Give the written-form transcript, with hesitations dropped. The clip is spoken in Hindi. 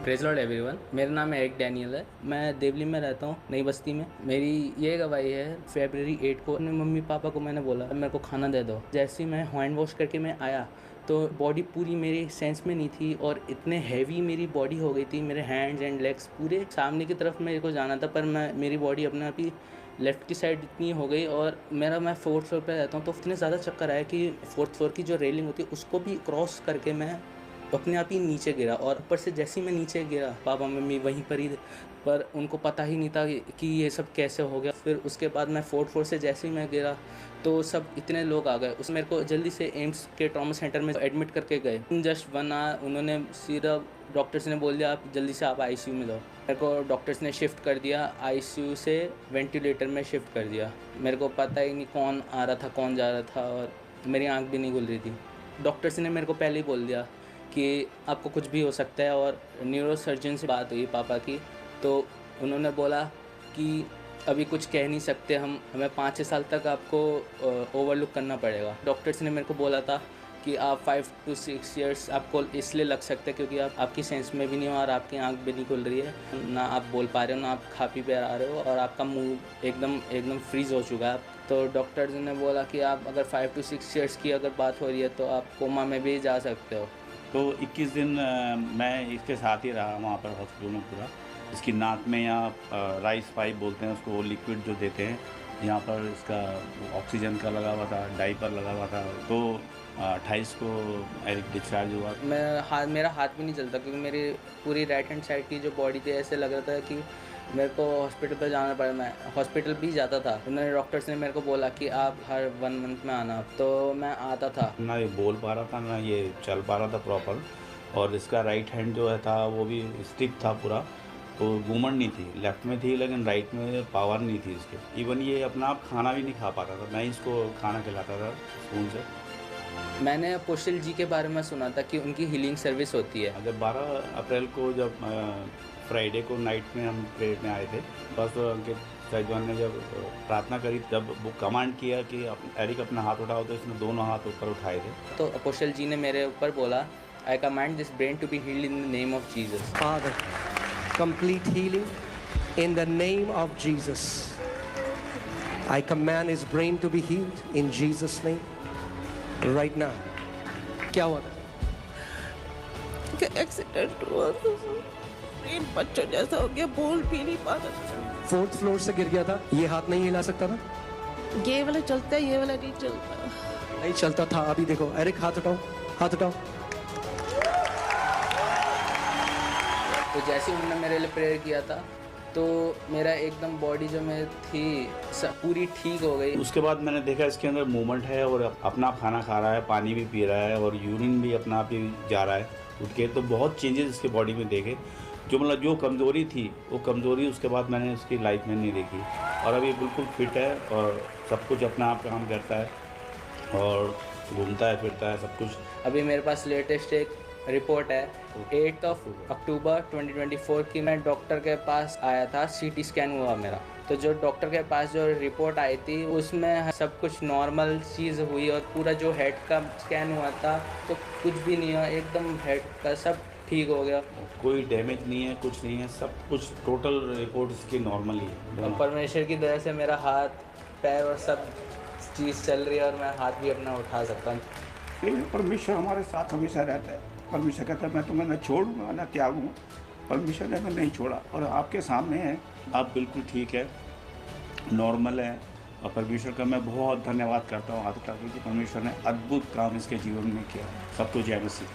Praise Lord everyone. मेरा नाम एरिक डैनियल है। मैं देवली में रहता हूँ, नई बस्ती में। मेरी ये गवाही है, फ़रवरी 8 को अपने मम्मी-पापा को मैंने बोला मेरे को खाना दे दो। जैसे ही मैं हैंड वॉश करके मैं आया तो बॉडी पूरी मेरी सेंस में नहीं थी और इतने हैवी मेरी बॉडी हो गई थी। मेरे हैंड्स एंड लेग्स पूरे सामने की तरफ मेरे को जाना था, पर मेरी बॉडी अपने आप ही लेफ़्ट की साइड इतनी हो गई और मैं 4th फ्लोर पे रहता हूँ, तो इतने ज़्यादा चक्कर आए कि 4th फ्लोर की जो रेलिंग होती है उसको भी क्रॉस करके मैं अपने आप ही नीचे गिरा। और ऊपर से जैसे ही मैं नीचे गिरा, पापा मम्मी वहीं पर ही थे, पर उनको पता ही नहीं था कि ये सब कैसे हो गया। फिर उसके बाद मैं 4th फ्लोर से जैसे ही मैं गिरा तो सब इतने लोग आ गए। उस मेरे को जल्दी से एम्स के ट्रॉमा सेंटर में एडमिट करके गए। जस्ट 1 आवर उन्होंने सिर्फ डॉक्टर्स ने बोल दिया आप जल्दी से आप आईसीयू में जाओ। मेरे को डॉक्टर्स ने शिफ्ट कर दिया, आईसीयू से वेंटिलेटर में शिफ्ट कर दिया। मेरे को पता ही नहीं कौन आ रहा था कौन जा रहा था और मेरी आँख भी नहीं खुल रही थी। डॉक्टर्स ने मेरे को पहले ही बोल दिया कि आपको कुछ भी हो सकता है। और न्यूरो सर्जन से बात हुई पापा की, तो उन्होंने बोला कि अभी कुछ कह नहीं सकते हम, हमें 5-6 साल तक आपको ओवरलुक करना पड़ेगा। डॉक्टर्स ने मेरे को बोला था कि आप 5 to 6 ईयर्स आपको इसलिए लग सकते हैं क्योंकि आपकी सेंस में भी नहीं हो और आपकी आंख भी नहीं खुल रही है, ना आप बोल पा रहे हो, ना आप खा पी पा रहे हो और आपका मुंह एकदम फ्रीज हो चुका है। तो डॉक्टर्स ने बोला कि आप अगर 5 to 6 ईयर्स की अगर बात हो रही है तो आप कोमा में भी जा सकते हो। तो 21 दिन मैं इसके साथ ही रहा वहाँ पर हॉस्पिटल में पूरा। इसकी नाक में यहाँ राइस पाइप बोलते हैं उसको, वो लिक्विड जो देते हैं, यहाँ पर इसका ऑक्सीजन का लगा हुआ था, डाइपर लगा हुआ था। तो 28 को एरिक डिस्चार्ज हुआ। मेरा हाथ भी नहीं चलता क्योंकि मेरी पूरी राइट हैंड साइड की जो बॉडी थी ऐसे लग रहा था कि मेरे को हॉस्पिटल पर जाना पड़ा। मैं हॉस्पिटल भी जाता था। उन्होंने डॉक्टर्स ने मेरे को बोला कि आप हर 1 मंथ में आना, तो मैं आता था। ना ये बोल पा रहा था ना ये चल पा रहा था प्रॉपर। और इसका राइट हैंड जो है था वो भी स्टिफ था पूरा, तो मूवमेंट नहीं थी। लेफ्ट में थी लेकिन राइट में पावर नहीं थी इसके। इवन ये अपना आप खाना भी नहीं खा पाता था, मैं इसको खाना खिलाता था स्पून से। मैंने अपोस्टल जी के बारे में सुना था कि उनकी हीलिंग सर्विस होती है। जब 12 अप्रैल को जब फ्राइडे को नाइट में हम प्रेयर में आए थे, बस अंकित सैजवान ने जब प्रार्थना करी, जब वो कमांड किया कि एरिक अपना हाथ उठाओ, तो इसने दोनों हाथ ऊपर उठाए थे। तो अपोस्टल जी ने मेरे ऊपर बोला, I command this brain to be healed in the name of Jesus. Father, complete healing in the name of Jesus. I command his brain to be healed in Jesus' name right now. क्या हुआ था? एक्सीडेंट हुआ था, ब्रेन बच्चों जैसा हो गया, बोल भी नहीं पा रहा। 4th फ्लोर से गिर गया था। ये हाथ नहीं हिला सकता था? ये वाला चलता है, ये वाला नहीं चलता। नहीं चलता था। अभी देखो एरिक, हाथ उठाओ, हाथ उठाओ। तो जैसे ही उन्होंने मेरे लिए प्रेयर किया था तो मेरा एकदम बॉडी जो मैं थी पूरी ठीक हो गई। उसके बाद मैंने देखा इसके अंदर मूवमेंट है और अपना खाना खा रहा है, पानी भी पी रहा है और यूरिन भी अपना आप ही जा रहा है उठ के। तो बहुत चेंजेस इसके बॉडी में देखे। जो कमज़ोरी थी वो कमज़ोरी उसके बाद मैंने उसकी लाइफ में नहीं देखी। और अभी बिल्कुल फिट है और सब कुछ अपना आप काम करता है और घूमता है फिरता है सब कुछ। अभी मेरे पास लेटेस्ट एक रिपोर्ट है 8 अक्टूबर 2024 की। मैं डॉक्टर के पास आया था, सीटी स्कैन हुआ मेरा। तो जो डॉक्टर के पास जो रिपोर्ट आई थी उसमें सब कुछ नॉर्मल चीज़ हुई और पूरा जो हेड का स्कैन हुआ था तो कुछ भी नहीं हुआ, एकदम हेड का सब ठीक हो गया। कोई डैमेज नहीं है, कुछ नहीं है, सब कुछ टोटल रिपोर्ट इसकी नॉर्मल ही है। और परमेश्वर की दया से मेरा हाथ पैर और सब चीज़ चल रही है और मैं हाथ भी अपना उठा सकता हूँ। लेकिन परमेश्वर हमारे साथ हमेशा रहता है। परमेश्वर कहता है मैं तुम्हें न छोड़ूंगा न त्यागूंगा। परमेश्वर ने हमें नहीं छोड़ा और आपके सामने है। आप बिल्कुल ठीक है, नॉर्मल है। और परमेश्वर का मैं बहुत धन्यवाद करता हूँ हाथ उठा के कि परमेश्वर ने अद्भुत काम इसके जीवन में किया। सबको जय मसीह।